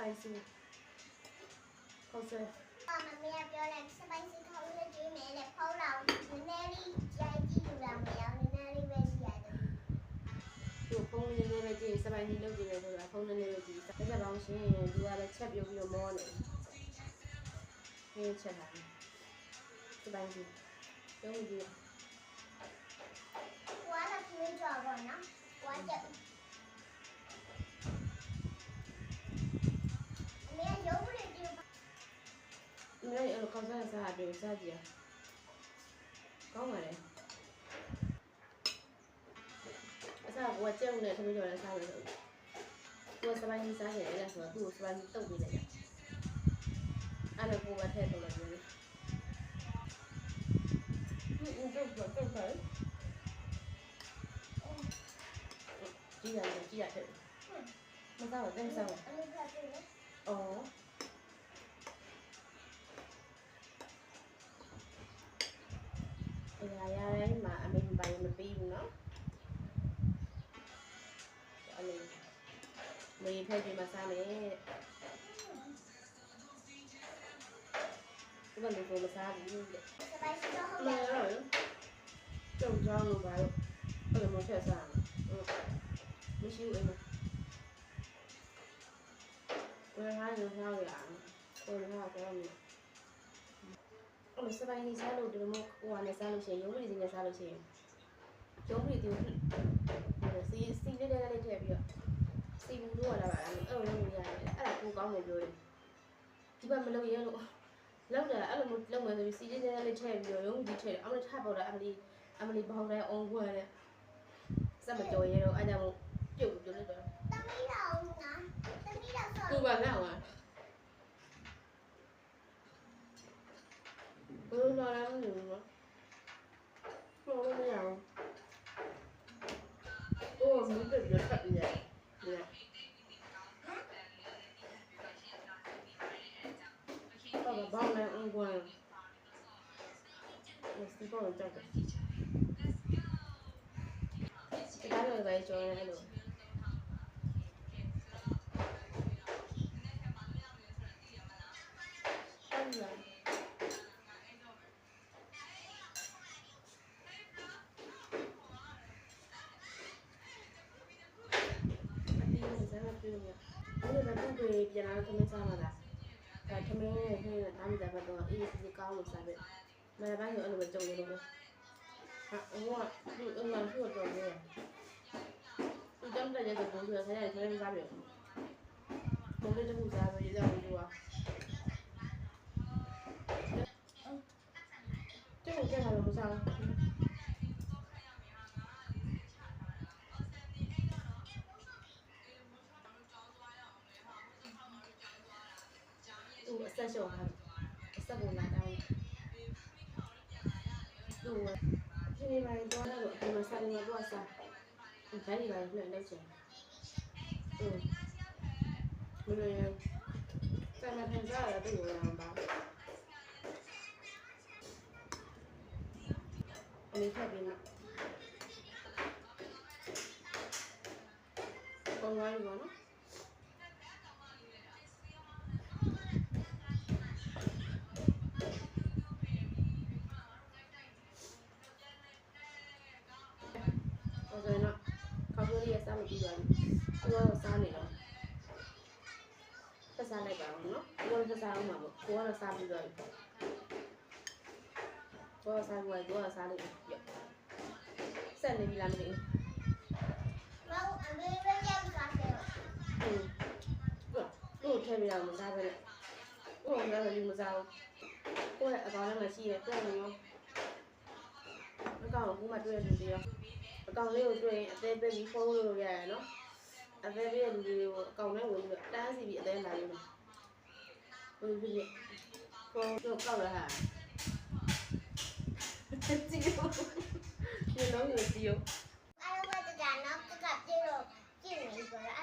spicy ဟုတ်စဲမမေကပြောလိုက် spicy ခေါင်းလေးကျွေးမယ်လေဖုံးတော့နည်းနည်းလေးရိုက်ကြည့်လို့မရဘူးနည်းနည်းလေးပဲကြည့်ရတယ်သူဖုန်းလေးလေးပဲကြည့် spicy လုပ်ကြည့်တယ်ဆိုတာဖုန်းလေးလေးပဲကြည့်ဆက်ကြပါအောင်ရှင်သူကလည်းချက်ပြုတ်ပြီးတော့မောနေဟင်းချက်တာ spicy ရုံးကြည့်ကိုကလည်းပြေးကြပါနော်ကိုကချက်အမေရုံးလေးကြည့်你那有高山啥？对，啥子？讲嘛嘞？啥？我讲嘞，他们叫来啥来着？我是把你啥些来说，都是把你逗回来的。俺那锅巴太多了，就是。你走开。几下去？没啥，真啥？哦。Ayah mak ambil bayar lebih guna. Ambil beli pergi masak ni. Cái phần đồ masak ni. Rồi. Trồng rau luôn vậy. Bây giờ muốn chơi sao? Mới xíu em. Ôi hai đứa sao vậy ạ? Ôi hai cái gì? စပိုင်းလေးစားလို့ဒီလိုမျိုးဟိုဟာနဲ့စားလို့ရှိရင်ရုံးပရိသီနဲ့စားလို့ရှိရင်ရုံးပရိသီကိုစီလေးလေးလေးထည့်ပြီးတော့စီဘူးလို့လာပါလားအဲ့လိုလုပ်ရတယ်အဲ့ဒါကိုကောင်းတယ်ပြောတယ်ဒီဘက်မလုပ်ရလို့လောက်တာအဲ့လိုမျိုးလုပ်မယ်ဆိုပြီးစီလေးလေးလေးထည့်ပြီးတော့ရုံးကြီးထည့်တယ်အမလေးထပ်ပေါက်တာအမလေးဘောင်းတိုင်းအောင်ခွဲတယ်စက်မကြော်ရဲတော့အဲ့ကြောင့်ပြုတ်ပြုတ်လိုက်တော့တမီးတော်နော်တမီးတော်ဆောသူ့ဘာလဲအောင်ဘယ်လိုလဲမသိဘူးနော်ပြောလို့မရဘူး။အိုးမင်းတို့ရထပ်ရတယ်။ဒီ။ဘာလဲအုံးကွန်း။ဒီပေါ်ကြောက်တယ်။ဒီကားတော့ပဲကြော်ရတယ်လို့။ဟုတ်လား။အဲ့ဒါကသူ့ကိုပြန်လာခမင်းစားမှာလားဒါခမင်းနဲ့ဟင်းနဲ့တားမိတာတော့အေးစီကောင်းလို့စားပဲမရပိုင်းရောအဲ့လိုပဲကြုံနေလို့ဟာဟိုကသူ့အမှန်သူ့တော့နေသူတောင်းတရတဲ့ဘုံဆိုဆရာခမင်းစားပြီဘုံလေးတစ်ခုစားပဲရောက်လို့ကကျုပ်ကလည်းမစားသူအဆက်ရှုံတာအဆက်ပုံလာတိုင်းသူဒီနေ့ပိုင်းတော့တော့ဒီမှာစားနေတော့စားဒီဘက်ဒီပိုင်းလွှင့်လိုက်ချင်ဘယ်လိုလဲစမ်းမထင်ကြရတဲ့ဘယ်လိုလဲပါအမေထပ်ပြီးမှပုံလိုက်ပါနော်ဟုတ်တယ်နော်ခေါင်းလေးရစားမပြီးပါဘူးသူကတော့စားနေတော့ဆက်စားလိုက်ပါဦးနော်သူကတော့စားအောင်ပါပေါ့ကိုကတော့စားပြီးတော့ကိုကစားပြီးတော့စားလိုက်ပြဆက်နေပြီလားမသိဘူးမဟုတ်အမေပဲရောက်စားတယ်သူ့ထည့်ပြီးတော့မစားပဲကိုကလည်းမစားဘူးကိုရဲ့အကောင်ထဲမှာရှိတယ်တွေ့နေရောအကောင်ကမှတွေ့နေတယ်ရောအကောင်လေးကိုတွေ့ရင်အသေးပေးပြီးဖုန်းလို့ရတယ်နော်အသေးပေးတဲ့လူတွေကိုအကောင်ထဲဝင်ပြီးတန်းစီပြီးအသေးလာလို့နော်ဘယ်လိုဖြစ်ဖုန်းတော့ကောက်လာဟာကြည့်ရောဒီလုံးကိုကြည့်ရောအဲ့တော့ကကြာနော်ကပြေတော့ကြည့်နေကြတယ်